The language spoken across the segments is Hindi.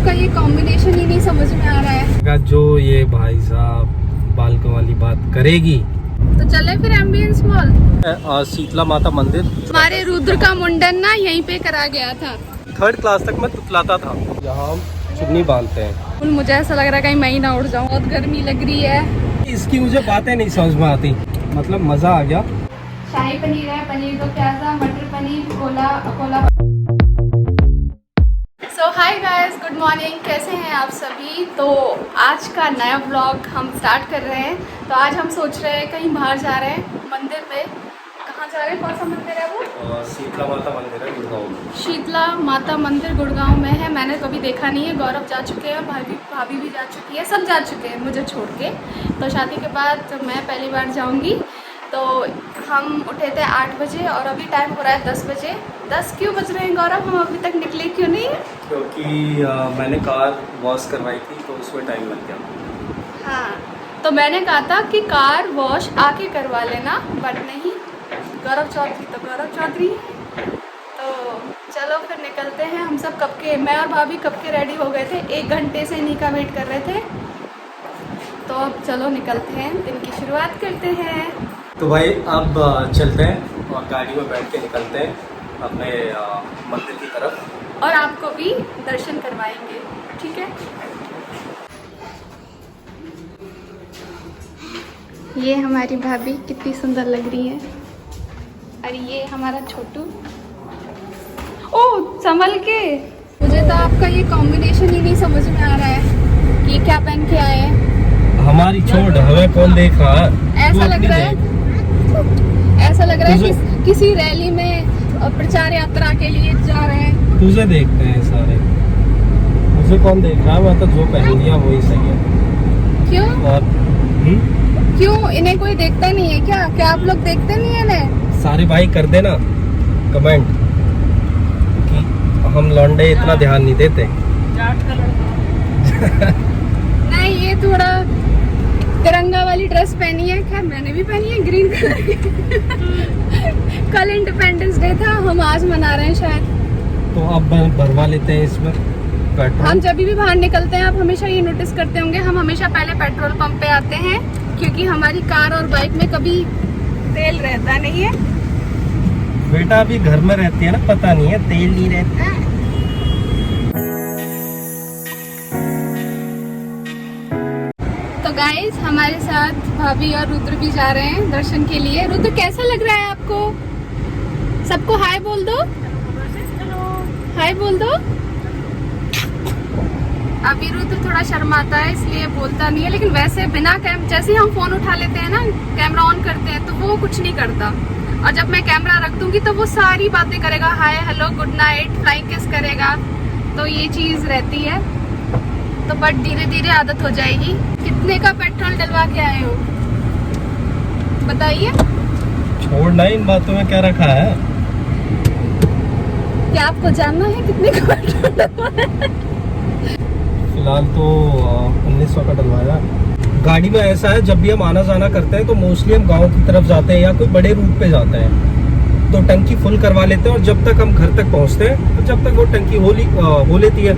आपका ये कॉम्बिनेशन ही नहीं समझ में आ रहा है। जो ये भाई साहब बालकों वाली बात करेगी तो चले फिर एम्बियंस मॉल। शीतला माता मंदिर। हमारे रुद्र का मुंडन ना यहीं पे करा गया था। 3rd क्लास तक मैं तुतलाता था। यहाँ हम चुन्नी बांधते हैं। मुझे ऐसा लग रहा है कहीं मैं ही ना उड़ जाऊँ, बहुत गर्मी लग रही है। इसकी मुझे बातें नहीं समझ में आती, मतलब मजा आ गया। शाही पनीर है, पनीर दो प्याजा, मटर पनीर, कोला। सो हाय गाइस, गुड मॉर्निंग, कैसे हैं आप सभी। तो आज का नया व्लॉग हम स्टार्ट कर रहे हैं। तो आज हम सोच रहे हैं कहीं बाहर जा रहे हैं मंदिर में। कहाँ जा रहे हैं, कौन सा मंदिर है वो? शीतला माता मंदिर है गुड़गांव में। शीतला माता मंदिर गुड़गांव में है। मैंने कभी देखा नहीं है। गौरव जा चुके हैं, भाभी भी जा चुकी है, सब जा चुके हैं मुझे छोड़ के। तो शादी के बाद मैं पहली बार जाऊंगी। तो हम उठे थे 8 बजे और अभी टाइम हो रहा है 10 बजे। 10 क्यों बज रहे हैं गौरव, हम अभी तक निकले क्यों नहीं? क्योंकि मैंने कार वॉश करवाई थी तो उसमें टाइम लग गया। हाँ, तो मैंने कहा था कि कार वॉश आके करवा लेना, बट नहीं, गौरव चौधरी तो गौरव चौधरी। तो चलो फिर निकलते हैं। हम सब कब के, मैं और भाभी कब के रेडी हो गए थे, 1 घंटे से इन्हीं का वेट कर रहे थे। तो अब चलो निकलते हैं, दिन की शुरुआत करते हैं। तो भाई अब चलते हैं और गाड़ी में बैठ के निकलते हैं अपने मंदिर की तरफ, और आपको भी दर्शन करवाएंगे, ठीक है। ये हमारी भाभी कितनी सुंदर लग रही है, और ये हमारा छोटू। ओह संभल के। मुझे तो आपका ये कॉम्बिनेशन ही नहीं समझ में आ रहा है कि ये क्या पहन के आए हैं। हमारी छोड़, हमें कौन देख रहा है? ऐसा लग रहा है कि किसी रैली में प्रचार यात्रा के लिए जा रहे हैं। तुझे देखते हैं सारे, मुझे कौन देख रहा है? मैं तो जो पहन लिया वही सही है। क्यों? और क्यों, इन्हें कोई देखता नहीं है क्या? क्या आप लोग देखते नहीं है इन्हें? सारे भाई कर देना कमेंट कि हम लौंडे इतना ध्यान नहीं देते। नहीं, ये थोड़ा तिरंगा वाली ड्रेस पहनी है। खैर मैंने भी पहनी है ग्रीन कलर की। कल इंडिपेंडेंस डे था, हम आज मना रहे हैं शायद। तो अब भरवा लेते हैं इसमें पेट्रोल। हम जब भी बाहर निकलते हैं, आप हमेशा ये नोटिस करते होंगे, हम हमेशा पहले पेट्रोल पंप पे आते हैं, क्योंकि हमारी कार और बाइक में कभी तेल रहता नहीं है। बेटा अभी घर में रहती है ना, पता नहीं है, तेल नहीं रहता। तो गाइस हमारे साथ भाभी और रुद्र भी जा रहे हैं दर्शन के लिए। रुद्र कैसा लग रहा है आपको? सबको हाय बोल दो, हाय बोल दो। अभी रुद्र थोड़ा शर्माता है इसलिए बोलता नहीं है, लेकिन वैसे बिना जैसे हम फोन उठा लेते हैं ना, कैमरा ऑन करते हैं, तो वो कुछ नहीं करता। और जब मैं कैमरा रख दूंगी तो वो सारी बातें करेगा, hi hello good night, flying kiss करेगा। तो ये चीज रहती है, तो बट धीरे धीरे आदत हो जाएगी। कितने का पेट्रोल डलवा के आए हो बताइए? छोड़ना इन बातों में क्या रखा है? क्या आपको जानना है कितने का पेट्रोल डलवाया है? फिलहाल तो 1900 का डलवाया। गाड़ी में ऐसा है, जब भी हम आना जाना करते हैं तो मोस्टली हम गांव की तरफ जाते हैं या कोई बड़े रूट पे जाते हैं, तो टंकी फुल करवा लेते हैं। और जब तक हम घर तक पहुंचते हैं, तो जब तक वो टंकी हो लेती है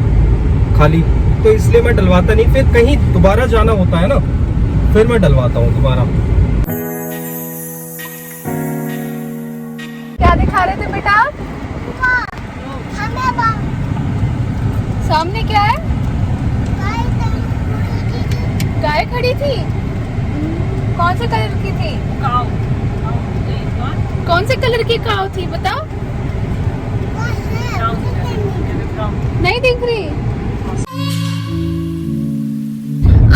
खाली, तो इसलिए मैं डलवाता नहीं। फिर कहीं दोबारा जाना होता है ना, फिर मैं डलवाता हूँ दोबारा। क्या दिखा रहे थे बेटा आप? सामने क्या है? गाय खड़ी थी। कौन से कलर की थी? कौन से कलर की काऊ थी बताओ? नहीं दिख रही।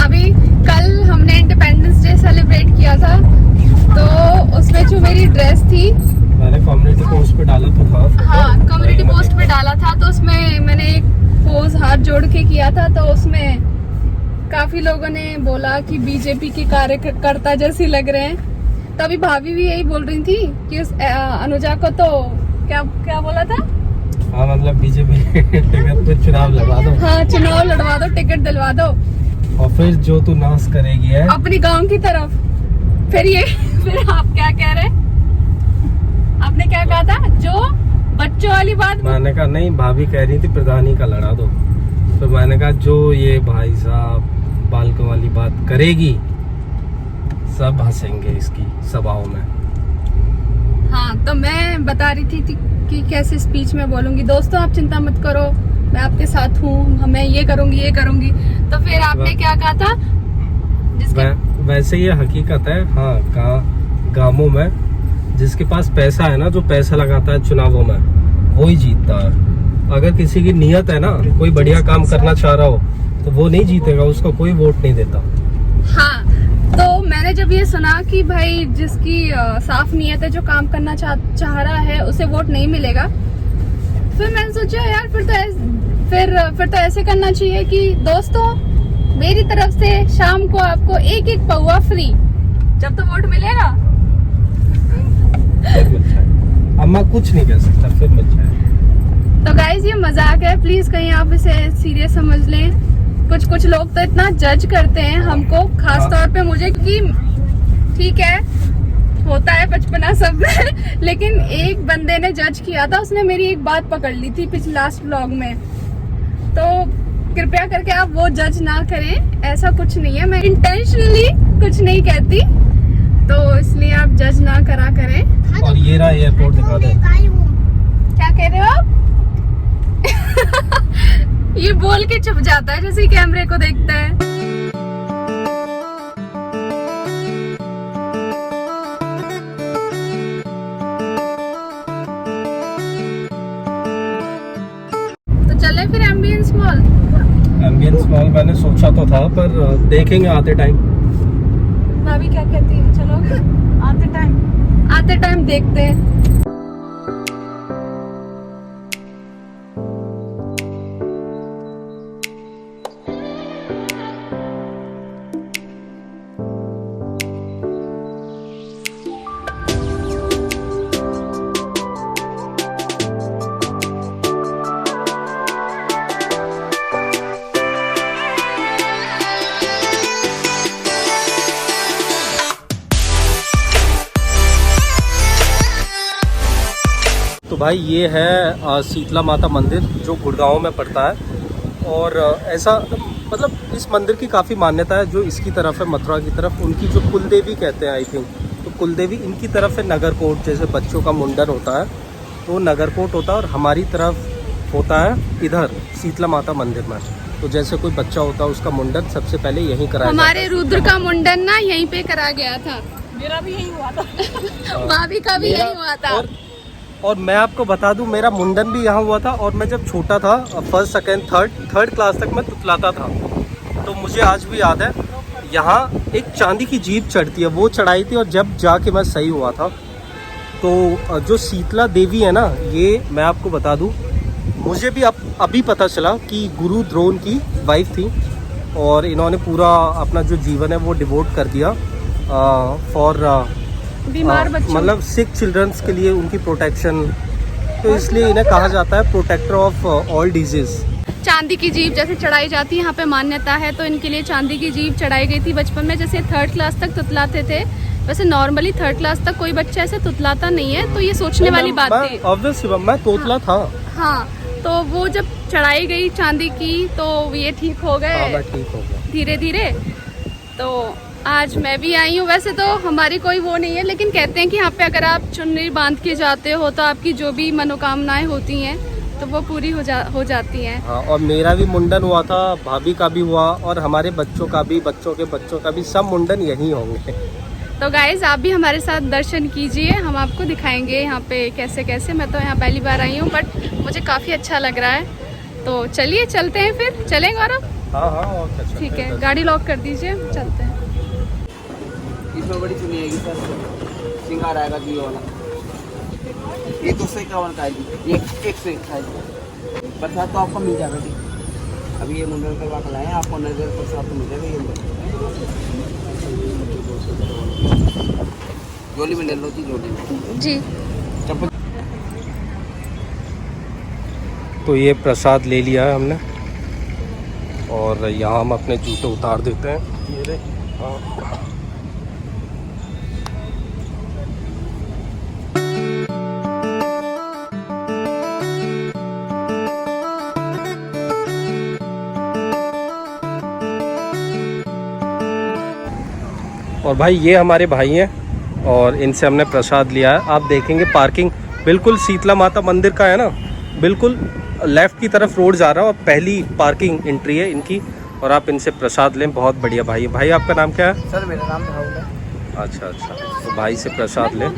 अभी कल हमने इंडिपेंडेंस डे सेलिब्रेट किया था, तो उसमें जो मेरी ड्रेस थी, मैंने कम्युनिटी पोस्ट पे डाला तो था। हाँ, कम्युनिटी पोस्ट पे डाला था, तो उसमें मैंने एक पोज हाथ जोड़ के किया था। तो उसमें काफी लोगों ने बोला कि बीजेपी के कार्यकर्ता जैसी लग रहे हैं। तो अभी भाभी भी यही बोल रही थी कि उस अनुजा को तो क्या बोला था? हाँ, मतलब बीजेपी टिकट पे चुनाव लड़वा दो। हाँ, चुनाव लड़वा दो, टिकट दिलवा दो, और फिर जो तू नाश करेगी है अपनी गांव की तरफ। फिर आप क्या कह रहे? आपने क्या कहा था? जो बच्चों वाली बात। मैंने कहा नहीं, भाभी कह रही थी प्रधानी का लड़ा दो, तो मैंने कहा जो ये भाई साहब बालकों वाली बात करेगी सब हंसेंगे इसकी सभाओं में। हाँ, तो मैं बता रही थी कि कैसे स्पीच में बोलूंगी। दोस्तों आप चिंता मत करो, मैं आपके साथ हूँ, मैं ये करूंगी। तो फिर आपने क्या कहा था? वैसे ये हकीकत है। हाँ, गांवों में जिसके पास पैसा है ना, जो पैसा लगाता है चुनावों में, वो ही जीतता है। अगर किसी की नीयत है ना, कोई बढ़िया काम करना चाह रहा हो, तो वो नहीं जीतेगा, उसको कोई वोट नहीं देता। हाँ, तो मैंने जब ये सुना कि भाई जिसकी साफ नीयत है, जो काम करना चाह रहा है, उसे वोट नहीं मिलेगा, फिर मैंने सोचा यार फिर तो ऐसे करना चाहिए कि दोस्तों मेरी तरफ से शाम को आपको एक पौवा फ्री, जब तो वोट मिलेगा। अम्मा कुछ नहीं कह सकता, फिर मिल जाए। तो गाइज ये मजाक है, प्लीज कहीं आप इसे सीरियस समझ लें। कुछ लोग तो इतना जज करते हैं हमको, खास तौर पे मुझे, कि ठीक है होता है बचपना सब में लेकिन एक बंदे ने जज किया था, उसने मेरी एक बात पकड़ ली थी पिछले लास्ट व्लॉग में। तो कृपया करके आप वो जज ना करें, ऐसा कुछ नहीं है, मैं इंटेंशनली कुछ नहीं कहती, तो इसलिए आप जज ना करा करें। और ये रहा एयरपोर्ट, दिखा दे। क्या कह रहे हो आप? ये बोल के चुप जाता है जैसे कैमरे को देखता है। तो चले फिर एम्बियंस मॉल मैंने सोचा तो था, पर देखेंगे आते टाइम। भाभी क्या कहती है? चलो आते टाइम देखते हैं। तो भाई ये है शीतला माता मंदिर, जो गुड़गांव में पड़ता है। और ऐसा मतलब इस मंदिर की काफ़ी मान्यता है। जो इसकी तरफ है मथुरा की तरफ, उनकी जो कुलदेवी कहते हैं आई थिंक, तो कुलदेवी इनकी तरफ है नगरकोट। जैसे बच्चों का मुंडन होता है तो नगरकोट होता है, और हमारी तरफ होता है इधर शीतला माता मंदिर में। तो जैसे कोई बच्चा होता है उसका मुंडन सबसे पहले यहीं कराया जाता है। हमारे रुद्र का मुंडन ना यहीं पे करा गया था, मेरा भी यहीं हुआ था भाभी का भी यहीं हुआ था। और मैं आपको बता दूं, मेरा मुंडन भी यहाँ हुआ था। और मैं जब छोटा था, फर्स्ट सेकेंड थर्ड क्लास तक मैं तुतलाता था। तो मुझे आज भी याद है, यहाँ एक चांदी की जीप चढ़ती है, वो चढ़ाई थी। और जब जाके मैं सही हुआ था, तो जो शीतला देवी है ना, ये मैं आपको बता दूं, मुझे भी अभी पता चला कि गुरु द्रोण की वाइफ थी। और इन्होंने पूरा अपना जो जीवन है वो डिवोट कर दिया फॉर बीमार बच्चों, मतलब सिक चिल्ड्रंस के लिए, उनकी प्रोटेक्शन। तो इसलिए इन्हें कहा जाता है प्रोटेक्टर ऑफ ऑल डिजीज। चांदी की जीप जैसे चढ़ाई जाती है, यहाँ पे मान्यता है, तो इनके लिए चांदी की जीप चढ़ाई गई थी बचपन में। जैसे 3rd क्लास तक तुतलाते थे, वैसे नॉर्मली 3rd क्लास तक कोई बच्चा ऐसे तुतलाता नहीं है, तो ये सोचने वाली बात थी। ऑब्वियसली मैं तोतला था। हाँ, तो वो जब चढ़ाई गई चांदी की, तो ये ठीक हो गए धीरे धीरे। तो आज मैं भी आई हूँ। वैसे तो हमारी कोई वो नहीं है, लेकिन कहते हैं कि यहाँ पे अगर आप चुन्नी बांध के जाते हो तो आपकी जो भी मनोकामनाएं होती हैं तो वो पूरी हो जाती हैं। हाँ, और मेरा भी मुंडन हुआ था, भाभी का भी हुआ, और हमारे बच्चों का भी, बच्चों के बच्चों का भी, सब मुंडन यहीं होंगे। तो गाइज आप भी हमारे साथ दर्शन कीजिए, हम आपको दिखाएंगे यहाँ पे कैसे कैसे। मैं तो यहाँ पहली बार आई हूँ, बट मुझे काफ़ी अच्छा लग रहा है। तो चलिए चलते हैं, फिर चलें गौरव? हाँ और ठीक है, गाड़ी लॉक कर दीजिए, चलते हैं। इसमें बड़ी चुनी आएगी सर, सिंगार आएगा जी वाला, ये 251 का है जी, ये 101 है जी। प्रसाद तो आपको मिल जाएगा जी, अभी ये मुंडन करवा कर लाए हैं, आपको नजर प्रसाद तो मिल जाएगा। ये जोली में ले लो जी, जोली में जी। तो ये प्रसाद ले लिया है हमने, और यहाँ हम अपने जूते उतार देते हैं। ये हाँ। और भाई ये हमारे भाई हैं और इनसे हमने प्रसाद लिया है। आप देखेंगे पार्किंग बिल्कुल शीतला माता मंदिर का है ना, बिल्कुल लेफ़्ट की तरफ रोड जा रहा है और पहली पार्किंग एंट्री है इनकी। और आप इनसे प्रसाद लें, बहुत बढ़िया भाई है। भाई आपका नाम क्या है? सर मेरा नाम राहुल है। अच्छा अच्छा, तो भाई से प्रसाद लें।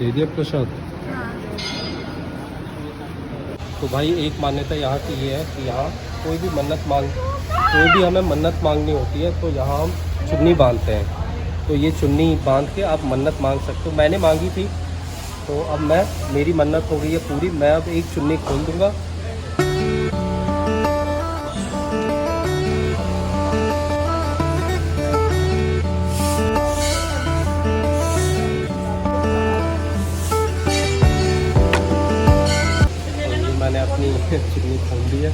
दे दिया प्रसाद। तो भाई एक मान्यता यहाँ की ये है कि यहाँ कोई भी हमें मन्नत मांगनी होती है तो यहाँ हम चुन्नी बांधते हैं। तो ये चुन्नी बांध के आप मन्नत मांग सकते हो। मैंने मांगी थी तो अब मेरी मन्नत हो गई है पूरी। मैं अब एक चुन्नी खोल दूँगा। मैंने अपनी चुन्नी खोल दी है।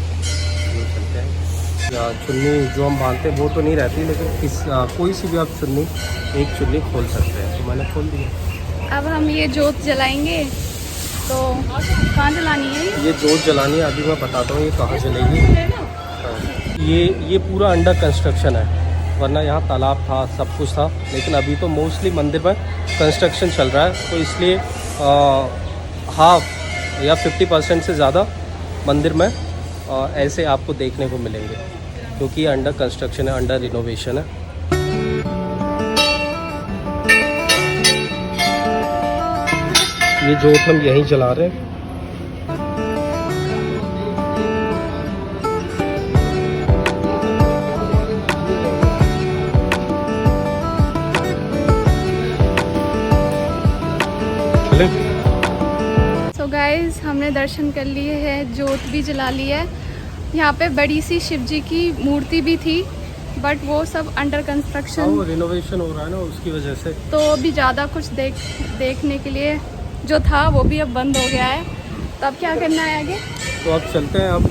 चलते हैं। या चुन्नी जो हम बांधते हैं वो तो नहीं रहती, लेकिन कोई सी भी आप एक चुन्नी खोल सकते हैं। तो मैंने खोल दिया। अब हम ये जोत जलाएंगे, तो कहाँ जलानी है? ये जोत जलानी है, अभी मैं बताता हूँ ये कहाँ जलेगी। हाँ। ये पूरा अंडर कंस्ट्रक्शन है, वरना यहाँ तालाब था, सब कुछ था, लेकिन अभी तो मोस्टली मंदिर में कंस्ट्रक्शन चल रहा है। तो इसलिए हाफ या 50% से ज़्यादा मंदिर में ऐसे आपको देखने को मिलेंगे, क्योंकि ये अंडर कंस्ट्रक्शन है, अंडर रिनोवेशन है। ये जोत हम यहीं जला रहे हैं। सो गाइस, हमने दर्शन कर लिए हैं, जोत भी जला ली है। यहाँ पे बड़ी सी शिव जी की मूर्ति भी थी, बट वो सब अंडर कंस्ट्रक्शन, रिनोवेशन हो रहा है ना, उसकी वजह से तो अभी ज़्यादा कुछ देखने के लिए जो था वो भी अब बंद हो गया है। तो अब क्या करना है आगे? तो अब चलते हैं, अब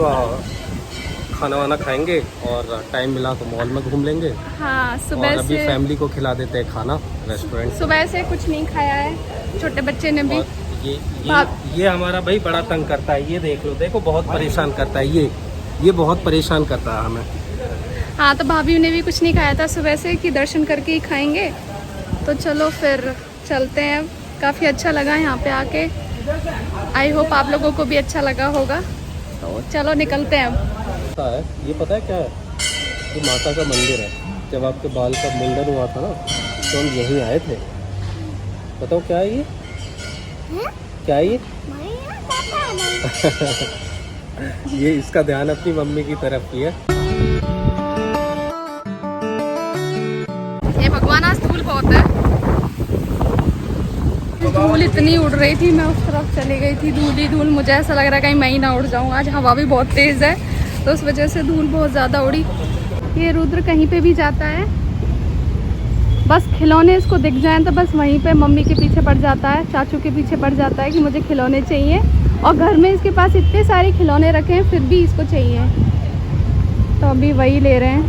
खाना वाना खाएंगे और टाइम मिला तो मॉल में घूम लेंगे। हाँ, और सुबह अभी से फैमिली को खिला देते हैं खाना रेस्टोरेंट। सुबह से कुछ नहीं खाया है, छोटे बच्चे ने भी। ये हमारा भाई बड़ा तंग करता है, ये देख लो, देखो बहुत परेशान करता है ये बहुत परेशान करता है हमें। हाँ, तो भाभी ने भी कुछ नहीं खाया था सुबह से कि दर्शन करके ही खाएंगे। तो चलो फिर चलते हैं। काफ़ी अच्छा लगा यहाँ पे आके। आई होप आप लोगों को भी अच्छा लगा होगा। तो चलो निकलते हैं अब। ये पता है क्या है? ये माता का मंदिर है। जब आपके बाल का मुंडन हुआ था ना, तो हम यहीं आए थे। बताओ क्या है ये? क्या है ये? ये इसका ध्यान अपनी मम्मी की तरफ ही है। ये भगवान, आज धूल बहुत है। धूल इतनी उड़ रही थी, मैं उस तरफ चली गई थी। धूल ही धूल, मुझे ऐसा लग रहा है कहीं मैं ही ना उड़ जाऊँ। आज हवा भी बहुत तेज़ है, तो उस वजह से धूल बहुत ज़्यादा उड़ी। ये रुद्र कहीं पे भी जाता है, बस खिलौने इसको दिख जाएं तो बस वहीं पे मम्मी के पीछे पड़ जाता है, चाचू के पीछे पड़ जाता है कि मुझे खिलौने चाहिए। और घर में इसके पास इतने सारे खिलौने रखे हैं, फिर भी इसको चाहिए। तो अभी वही ले रहे हैं।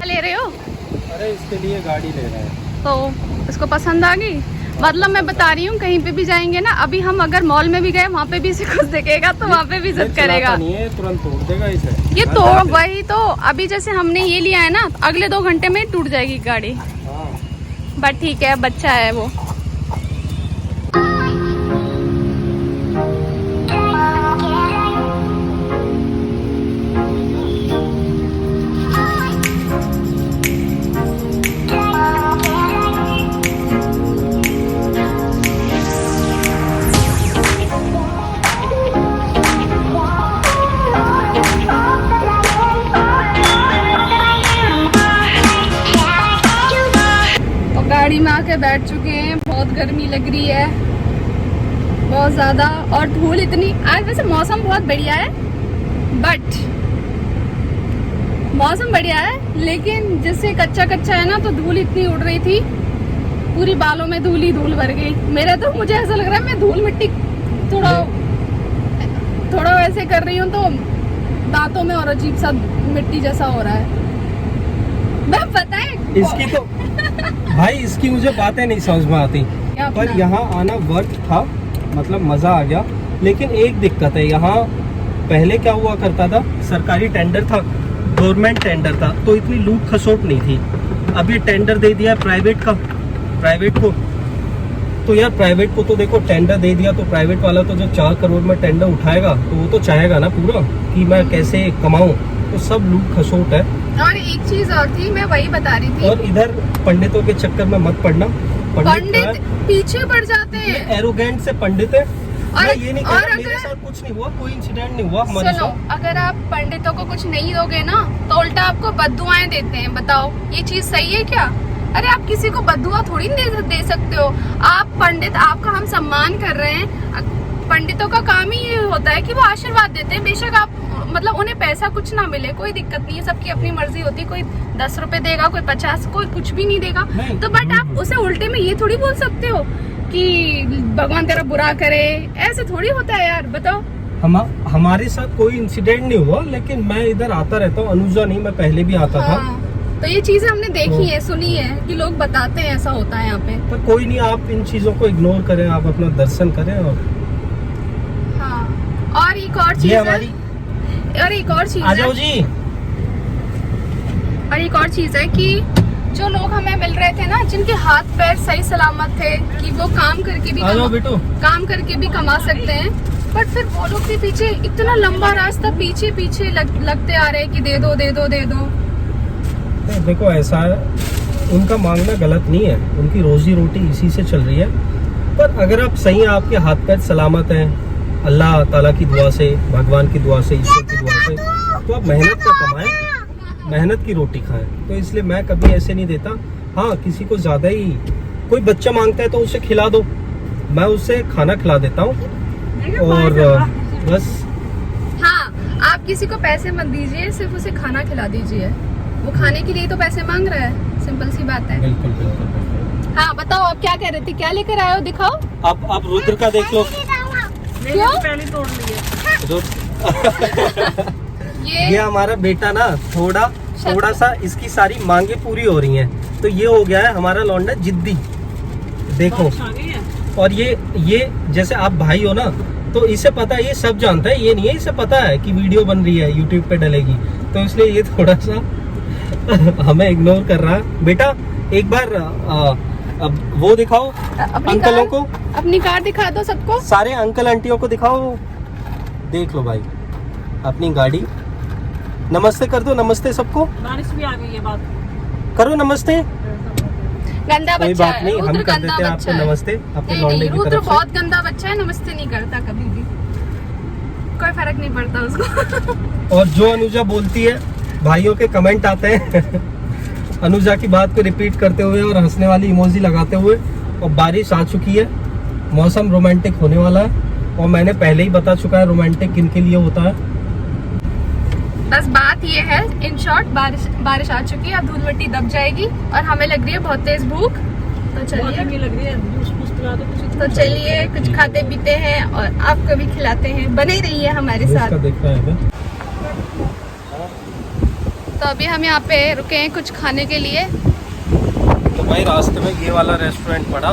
ले रहे हो? अरे इसके लिए गाड़ी ले रहे हैं। तो इसको पसंद आ गई। मतलब मैं बता रही हूँ, कहीं पे भी जाएंगे ना, अभी हम अगर मॉल में भी गए, वहाँ पे भी इसे कुछ दिखेगा तो वहाँ पे भी जिद करेगा। नहीं है, तुरंत तोड़ देगा इसे। ये तो वही तो, अभी जैसे हमने ये लिया है ना, अगले 2 घंटे में टूट जाएगी गाड़ी। हाँ। बट ठीक है, बच्चा है वो। बैठ चुके हैं, बहुत गर्मी लग रही है, बहुत ज़्यादा, और धूल इतनी। आज वैसे मौसम बहुत बढ़िया है, बट मौसम बढ़िया है लेकिन जैसे कच्चा कच्चा है ना, तो धूल इतनी उड़ रही थी, पूरी बालों में धूल ही धूल भर गई। मेरा तो मुझे ऐसा लग रहा है मैं धूल मिट्टी थोड़ा वैसे कर रही हूँ तो दांतों में और अजीब सा मिट्टी जैसा हो रहा है। मैं पता है इसकी तो भाई इसकी मुझे बातें नहीं समझ में आती, पर यहाँ आना वर्थ था, मतलब मजा आ गया। लेकिन एक दिक्कत है, यहाँ पहले क्या हुआ करता था, सरकारी टेंडर था, गवर्नमेंट टेंडर था, तो इतनी लूट खसोट नहीं थी। अब ये टेंडर दे दिया प्राइवेट को, तो यार प्राइवेट को तो देखो टेंडर दे दिया, तो प्राइवेट वाला तो जो 4 करोड़ में टेंडर उठाएगा तो वो तो चाहेगा ना पूरा कि मैं कैसे कमाऊं, तो सब लूट खसोट है। और एक चीज और थी, मैं वही बता रही थी, और इधर पंडितों के चक्कर में मत पड़ना, पंडित पीछे पड़ जाते हैं, एरोगेंट से पंडित है। और मैं ये नहीं कह रहा, मेरे अगर साथ कुछ नहीं हुआ, कोई इंसिडेंट नहीं हुआ हमारे सुनो, साथ। अगर आप पंडितों को कुछ नहीं दोगे ना तो उल्टा आपको बद्दुआएं देते हैं। बताओ ये चीज सही है क्या? अरे आप किसी को बद्दुआ थोड़ी दे सकते हो। आप पंडित, आपका हम सम्मान कर रहे हैं, पंडितों का काम ही ये होता है कि वो आशीर्वाद देते हैं। बेशक आप मतलब उन्हें पैसा कुछ ना मिले, कोई दिक्कत नहीं है, सबकी अपनी मर्जी होती है, कोई 10 रुपए देगा, कोई 50, कोई कुछ भी नहीं देगा। तो बट आप उसे उल्टे में ये थोड़ी बोल सकते हो कि भगवान तेरा बुरा करे, ऐसे थोड़ी होता है यार, बताओ। हमारे साथ कोई इंसिडेंट नहीं हुआ, लेकिन मैं इधर आता रहता हूँ, अनुजा नहीं, मैं पहले भी आता था। तो ये चीजें हमने देखी है, सुनी है कि लोग बताते हैं ऐसा होता है यहाँ पे। पर कोई नहीं, आप इन चीजों को इग्नोर करें, आप अपना दर्शन करें। और हाँ, और एक और चीज ये है, हमारी, और एक और चीज आ जाओ जी, और एक और चीज है कि जो लोग हमें मिल रहे थे ना, जिनके हाथ पैर सही सलामत थे कि वो काम करके भी कमा सकते हैं, बट फिर वो लोग के पीछे इतना लंबा रास्ता पीछे लगते आ रहे हैं कि दे दो। देखो ऐसा है, उनका मांगना गलत नहीं है, उनकी रोजी रोटी इसी से चल रही है। पर अगर आप सही हैं, आपके हाथ पैर सलामत हैं, अल्लाह ताला की दुआ से, भगवान की दुआ से, ईश्वर की दुआ से, तो आप मेहनत का कमाएं, मेहनत की रोटी खाएं। तो इसलिए मैं कभी ऐसे नहीं देता। हाँ, किसी को ज्यादा ही कोई बच्चा मांगता है तो उसे खिला दो, मैं उसे खाना खिला देता हूँ, और बस। हाँ, आप किसी को पैसे मत दीजिए, सिर्फ उसे खाना खिला दीजिए, वो खाने के लिए तो पैसे मांग रहा है, सिंपल सी बात है। बिल्कुल। हाँ बताओ, आप क्या कह रहे थे, क्या लेकर आए हो, दिखाओ। आप रुद्र का देख लो, क्यों? पहले तोड़ लिए। ये हमारा बेटा ना थोड़ा सा इसकी सारी मांगे पूरी हो रही हैं, तो ये हो गया है हमारा लौंडा जिद्दी, देखो। और ये जैसे आप भाई हो ना, तो इसे पता है, ये सब जानता है, ये नहीं है इसे पता है कि वीडियो बन रही है, यूट्यूब पे डलेगी, तो इसलिए ये थोड़ा सा हमें इग्नोर कर रहा है। बेटा एक बार अब वो दिखाओ अंकलों को, अपनी कार दिखा दो सबको, सारे अंकल आंटियों को दिखाओ, देख लो भाई अपनी गाड़ी। नमस्ते कर दो, नमस्ते सबको, बारिश भी आ गई है, बात करो नमस्ते। गंदा कोई बच्चा बात है, नहीं, हम रुद्र कर गंदा देते हैं बच्चा आपको है। नमस्ते अपने नहीं, लौंडे की रुद्र तरफ से। बहुत गंदा बच्चा है, नमस्ते नहीं करता कभी भी, कोई फर्क नहीं पड़ता उसको। और जो अनुजा बोलती है, भाइयों के कमेंट आते हैं अनुजा की बात को रिपीट करते हुए और हंसने वाली इमोजी लगाते हुए। और बारिश आ चुकी है, मौसम रोमांटिक होने वाला है, और मैंने पहले ही बता चुका है रोमांटिक किन के लिए होता है। बस बात ये है, इन शॉर्ट, बारिश आ चुकी है, अब धूल मिट्टी दब जाएगी और हमें लग रही है बहुत तेज भूख, तो चलिए लग रही है, तो चलिए कुछ खाते पीते हैं और आपको भी खिलाते हैं, बने रहिए हमारे साथ। देखता है तो अभी हम यहाँ पे रुके हैं कुछ खाने के लिए। तो भाई रास्ते में ये वाला रेस्टोरेंट पड़ा,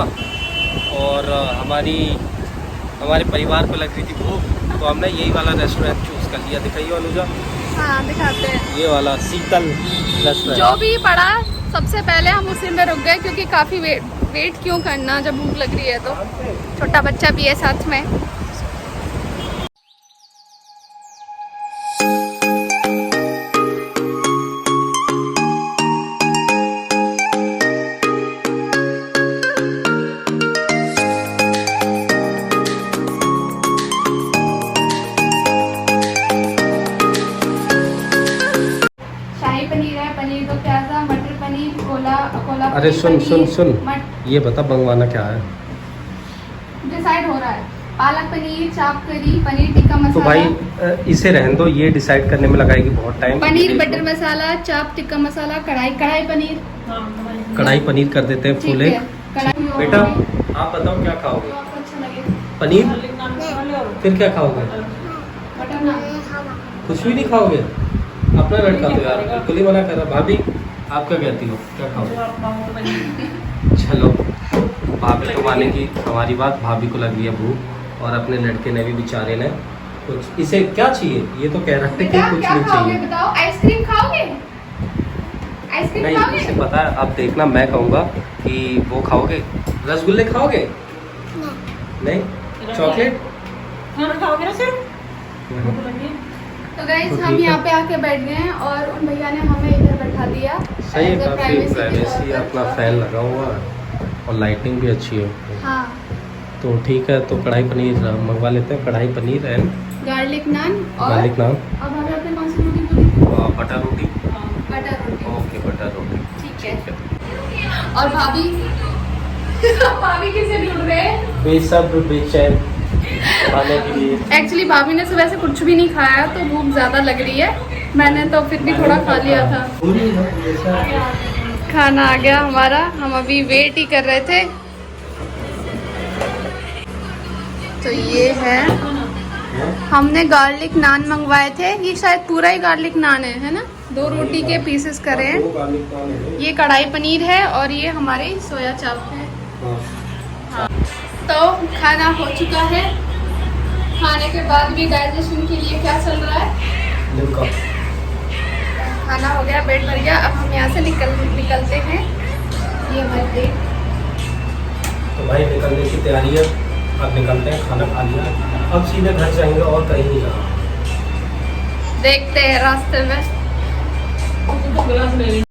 और हमारे परिवार को लग रही थी भूख, तो हमने यही वाला रेस्टोरेंट चूज कर लिया। दिखाइए अनुजा। हाँ दिखाते हैं, ये वाला शीतल रेस्टोरेंट जो भी पड़ा सबसे पहले हम उसी में रुक गए, क्योंकि काफी वेट क्यों करना जब भूख लग रही है। तो छोटा बच्चा भी है साथ में। शाही पनीर है, पनीर दो प्याजा, मटर पनीर, कोला अरे सुन सुन सुन, मट ये बता मंगवाना क्या है? डिसाइड हो रहा है, पालक पनीर, चाप करी, पनीर टिक्का तो मसाला, भाई इसे रहने दो, ये डिसाइड करने में लगाएगी बहुत टाइम। पनीर बटर मसाला, चाप टिक्का मसाला, कढ़ाई पनीर। कढ़ाई पनीर कर देते हैं ठीक फुल है, एक। कढ़ाई और बेटा पनीर। आप बताओ क्या खाओगे? जो आपको अच्छा लगे। पनीर? फिर क्या खाओगे? बटर नान। कुछ भी नहीं खाओगे? अपना लड़का तो यार बिल्कुल ही मना कर रहा। भाभी आप क्या कहती हो, क्या खाओगे? चलो भाभी को मानेगी हमारी बात, भाभी को लग गई है भूख और अपने लड़के ने भी बेचारे ने कुछ, इसे क्या चाहिए ये तो कह रहा है कि बेटा कुछ क्या नहीं खाओगे चाहिए। बताओ, आइसक्रीम खाओगे? आइसक्रीम नहीं खाओगे? इसे पता है, अब देखना मैं कहूँगा कि वो खाओगे, रसगुल्ले खाओगे? नहीं चॉकलेट? खाना खाओगे ना सिर्फ? तो गाइस तो हम ठीक है। यहाँ पे आके बैठ गए हैं और उन भैया ने हमें इधर बैठा दिया। सही है, As a काफ़ी privacy के प्राइवेसी है, तौर अपना पर। फैन लगा हुआ है और लाइटिंग भी अच्छी है। हाँ, तो ठीक है, तो कढ़ाई पनीर मंगवा लेते हैं, कढ़ाई पनीर एंड गार्लिक नान और गार्लिक नान, अब हमें आपने कौन सी रोटी बोली? बटर रोटी। बटर रोटी। ओके बटर रोटी ठीक है। और भाभी भाभी किसे ढूंढ रहे हैं? बेसब्र बेचैन खाने के लिए। एक्चुअली भाभी ने सुबह से कुछ भी नहीं खाया तो भूख ज़्यादा लग रही है, मैंने तो फिर भी थोड़ा खा लिया था। खाना आ गया हमारा, हम अभी वेट ही कर रहे थे। तो ये है, हमने गार्लिक नान मंगवाए थे, ये शायद पूरा ही गार्लिक नान है ना? 2 रोटी के पीसेस करे हैं। ये कढ़ाई पनीर है और ये हमारे सोया चाप है। हाँ। तो खाना हो चुका है, खाने के बाद भी डाइजेशन के लिए क्या चल रहा है? खाना हो गया, पेट भर गया, अब हम यहाँ से निकलते हैं। ये हमारी प्लेट। तो भाई निकलने की तैयारी है, अब निकलते हैं, खाना खा लिया, अब सीधे घर जाएंगे और कहीं नहीं जाना। देखते हैं रास्ते में। गिलास ले ली।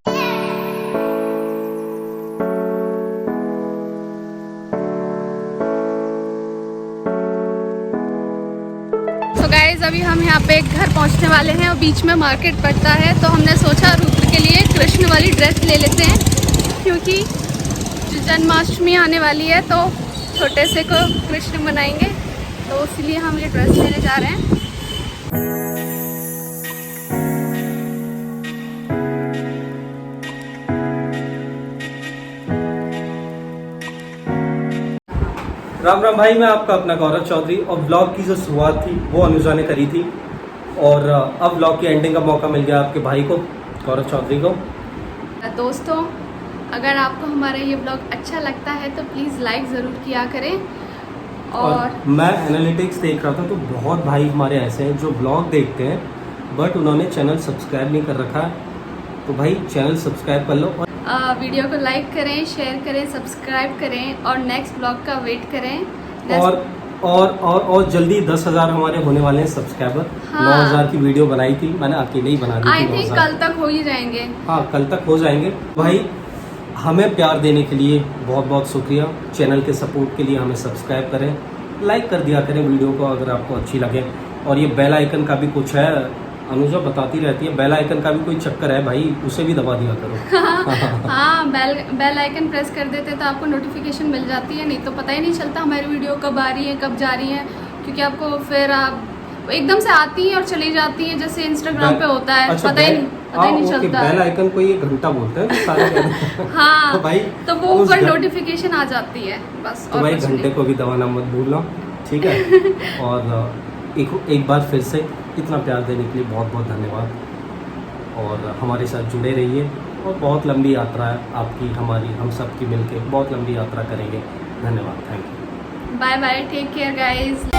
तो गाइज अभी हम यहाँ पे एक घर पहुँचने वाले हैं और बीच में मार्केट पड़ता है, तो हमने सोचा रुद्र के लिए कृष्ण वाली ड्रेस ले लेते हैं, क्योंकि जन्माष्टमी आने वाली है तो छोटे से को कृष्ण बनाएंगे, तो इसलिए हम ये ड्रेस लेने जा रहे हैं। राम राम भाई, मैं आपका अपना गौरव चौधरी, और ब्लॉग की जो शुरुआत थी वो अनुजा ने करी थी और अब ब्लॉग की एंडिंग का मौका मिल गया आपके भाई को, गौरव चौधरी को। दोस्तों, अगर आपको हमारा ये ब्लॉग अच्छा लगता है तो प्लीज़ लाइक ज़रूर किया करें। और मैं एनालिटिक्स देख रहा था तो बहुत भाई हमारे ऐसे हैं जो ब्लॉग देखते हैं बट उन्होंने चैनल सब्सक्राइब नहीं कर रखा है, तो भाई चैनल सब्सक्राइब कर लो और वीडियो को लाइक करें, शेयर करें, सब्सक्राइब करें और नेक्स्ट ब्लॉग का वेट करें। और जल्दी 10,000 हमारे होने वाले हैं सब्सक्राइबर। हाँ। 9,000 की वीडियो बनाई थी मैंने, अकेले ही बना दी आई थी। थिंक 9,000 कल तक हो ही जाएंगे। हाँ, कल तक हो जाएंगे। भाई हमें प्यार देने के लिए बहुत बहुत शुक्रिया, चैनल के सपोर्ट के लिए हमें सब्सक्राइब करें, लाइक कर दिया करें वीडियो को अगर आपको अच्छी लगे, और ये बेल आइकन का भी कुछ है, अनुजा बताती रहती है, बेल आइकन का भी कोई चक्कर है भाई, उसे भी दबा दिया करो। हाँ, बेल आइकन प्रेस कर देते तो आपको नोटिफिकेशन मिल जाती है, नहीं तो पता ही नहीं चलता हमारी वीडियो कब आ रही है कब जा रही है, क्योंकि आपको फिर आप एकदम से आती हैं और चली जाती हैं, जैसे इंस्टाग्राम पे होता है। अच्छा, पता ही नहीं चलता। बेल आइकन को ये घंटा बोलते हैं सारे। हाँ, तो भाई तो वो ऊपर नोटिफिकेशन आ जाती है बस। तो और भाई कुछ घंटे नहीं। को भी दबाना मत भूलना, ठीक है। और एक बार फिर से इतना प्यार देने के लिए बहुत बहुत धन्यवाद, और हमारे साथ जुड़े रहिए, और बहुत लंबी यात्रा है आपकी हमारी, हम सब की मिलके बहुत लंबी यात्रा करेंगे। धन्यवाद, thank you, bye bye, take care guys.